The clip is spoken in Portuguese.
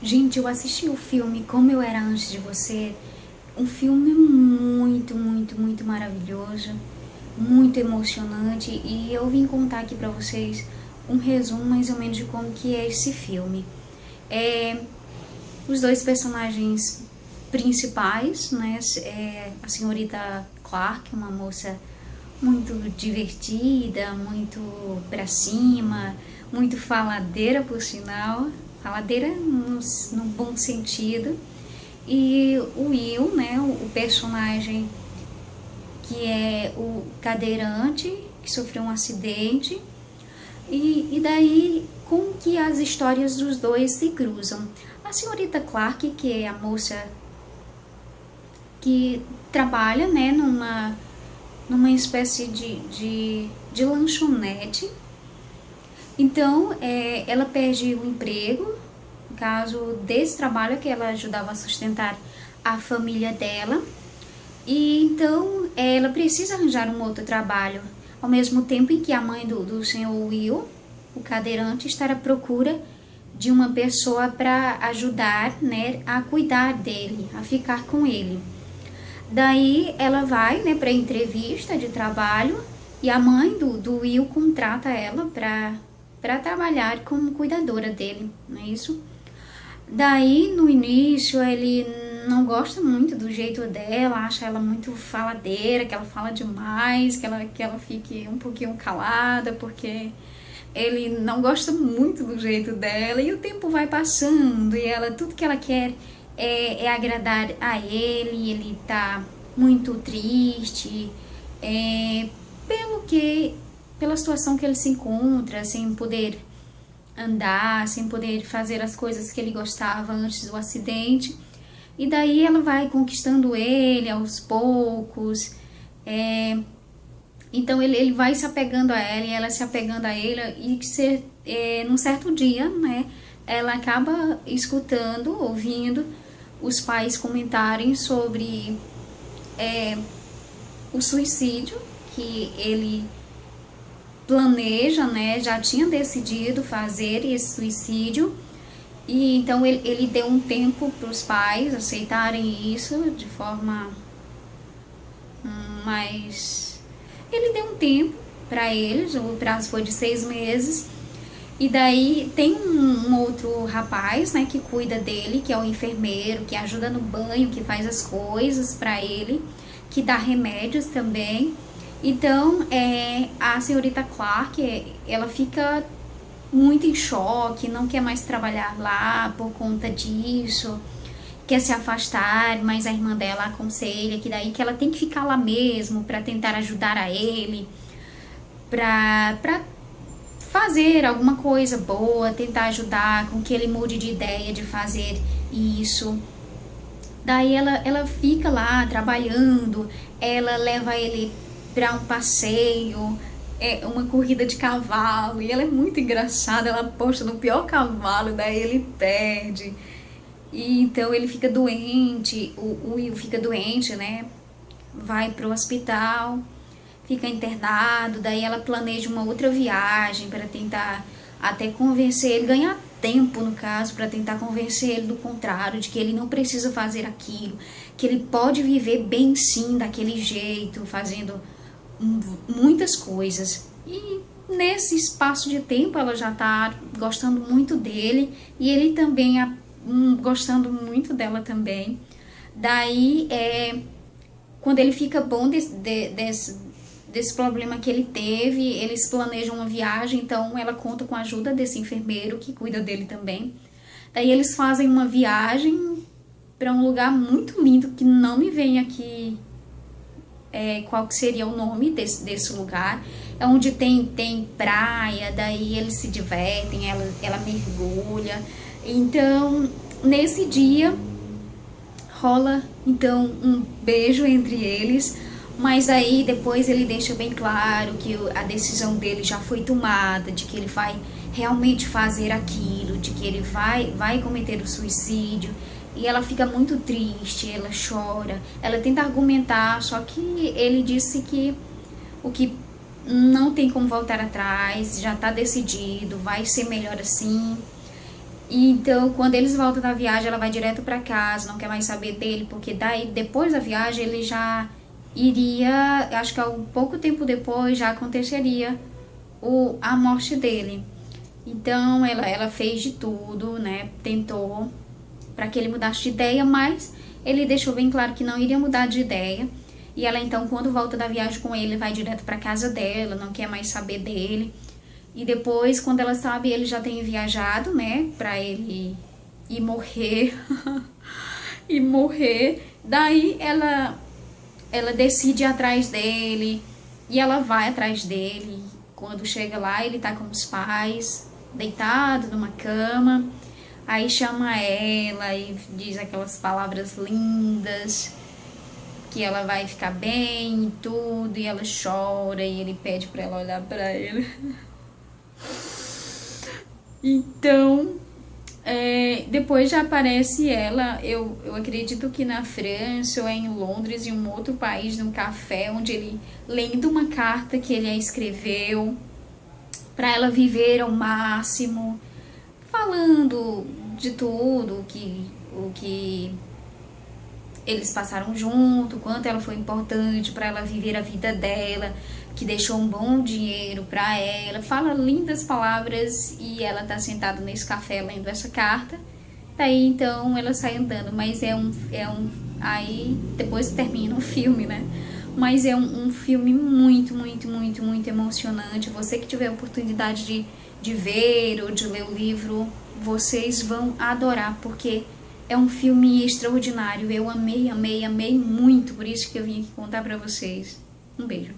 Gente, eu assisti o filme Como Eu Era Antes de Você. Um filme muito, muito, muito maravilhoso, muito emocionante. E eu vim contar aqui pra vocês um resumo mais ou menos de como que é esse filme. Os dois personagens principais, né? A senhorita Clark, uma moça muito divertida, muito pra cima, muito faladeira, por sinal, faladeira no bom sentido. E o Will, né, o personagem que é o cadeirante, que sofreu um acidente, e daí com que as histórias dos dois se cruzam. A senhorita Clark, que é a moça que trabalha, né, numa espécie de lanchonete. Então, ela perde o emprego, no caso desse trabalho que ela ajudava a sustentar a família dela. E então, ela precisa arranjar um outro trabalho, ao mesmo tempo em que a mãe do senhor Will, o cadeirante, está à procura de uma pessoa para ajudar, né, a cuidar dele, a ficar com ele. Daí ela vai, né, para entrevista de trabalho e a mãe do Will contrata ela para trabalhar como cuidadora dele, não é isso? Daí no início ele não gosta muito do jeito dela, acha ela muito faladeira, que ela fala demais, que ela fique um pouquinho calada, porque ele não gosta muito do jeito dela. E o tempo vai passando e ela, tudo que ela quer é agradar a ele, e ele tá muito triste, pela situação que ele se encontra, sem poder andar, sem poder fazer as coisas que ele gostava antes do acidente. E daí ela vai conquistando ele aos poucos. Então ele vai se apegando a ela e ela se apegando a ele. E num certo dia, né, ela acaba escutando, ouvindo os pais comentarem sobre o suicídio que ele planeja, né, já tinha decidido fazer esse suicídio. E então ele deu um tempo para os pais aceitarem isso de forma mais... Ele deu um tempo para eles, o prazo foi de 6 meses. E daí tem um outro rapaz, né, que cuida dele, que é o enfermeiro, que ajuda no banho, que faz as coisas para ele, que dá remédios também. Então, a senhorita Clark, ela fica muito em choque, não quer mais trabalhar lá por conta disso, quer se afastar, mas a irmã dela aconselha que daí que ela tem que ficar lá mesmo para tentar ajudar a ele, para fazer alguma coisa boa, tentar ajudar com que ele mude de ideia de fazer isso. Daí ela fica lá trabalhando, ela leva ele para um passeio, uma corrida de cavalo, e ela é muito engraçada, ela aposta no pior cavalo, daí ele perde. E então ele fica doente, o Will fica doente, né? Vai pro hospital, fica internado, daí ela planeja uma outra viagem para tentar até convencer ele, ganhar tempo no caso, para tentar convencer ele do contrário, de que ele não precisa fazer aquilo, que ele pode viver bem sim daquele jeito, fazendo muitas coisas. E nesse espaço de tempo ela já tá gostando muito dele e ele também gostando muito dela também. Daí quando ele fica bom desse problema que ele teve, eles planejam uma viagem, então ela conta com a ajuda desse enfermeiro que cuida dele também. Daí eles fazem uma viagem para um lugar muito lindo, que não me vem aqui qual que seria o nome desse lugar. É onde tem praia, daí eles se divertem, ela mergulha. Então, nesse dia, rola então um beijo entre eles, mas aí depois ele deixa bem claro que a decisão dele já foi tomada, de que ele vai realmente fazer aquilo, de que ele vai cometer o suicídio. E ela fica muito triste, ela chora, ela tenta argumentar, só que ele disse que o que não tem como voltar atrás, já está decidido, vai ser melhor assim. E então, quando eles voltam da viagem, ela vai direto pra casa, não quer mais saber dele, porque daí, depois da viagem, ele já iria, acho que um pouco tempo depois, já aconteceria a morte dele. Então, ela fez de tudo, né, tentou para que ele mudasse de ideia, mas ele deixou bem claro que não iria mudar de ideia. E ela, então, quando volta da viagem com ele, vai direto pra casa dela, não quer mais saber dele. E depois, quando ela sabe, ele já tem viajado, né, pra ele ir morrer. E morrer. Daí ela decide ir atrás dele. E ela vai atrás dele. Quando chega lá, ele tá com os pais, deitado numa cama. Aí chama ela e diz aquelas palavras lindas, que ela vai ficar bem e tudo. E ela chora e ele pede pra ela olhar pra ele. Então, depois já aparece ela, eu acredito que na França ou em Londres, em um outro país, num café, onde ele lendo uma carta que ele a escreveu para ela viver ao máximo, falando de tudo, o que eles passaram junto, quanto ela foi importante para ela viver a vida dela, que deixou um bom dinheiro para ela, fala lindas palavras e ela tá sentada nesse café lendo essa carta. Daí então ela sai andando, mas aí depois termina o filme, né? Mas é um filme muito, muito, muito, muito emocionante. Você que tiver a oportunidade de ver ou de ler o livro, vocês vão adorar, porque é um filme extraordinário. Eu amei, amei, amei muito, por isso que eu vim aqui contar pra vocês. Um beijo.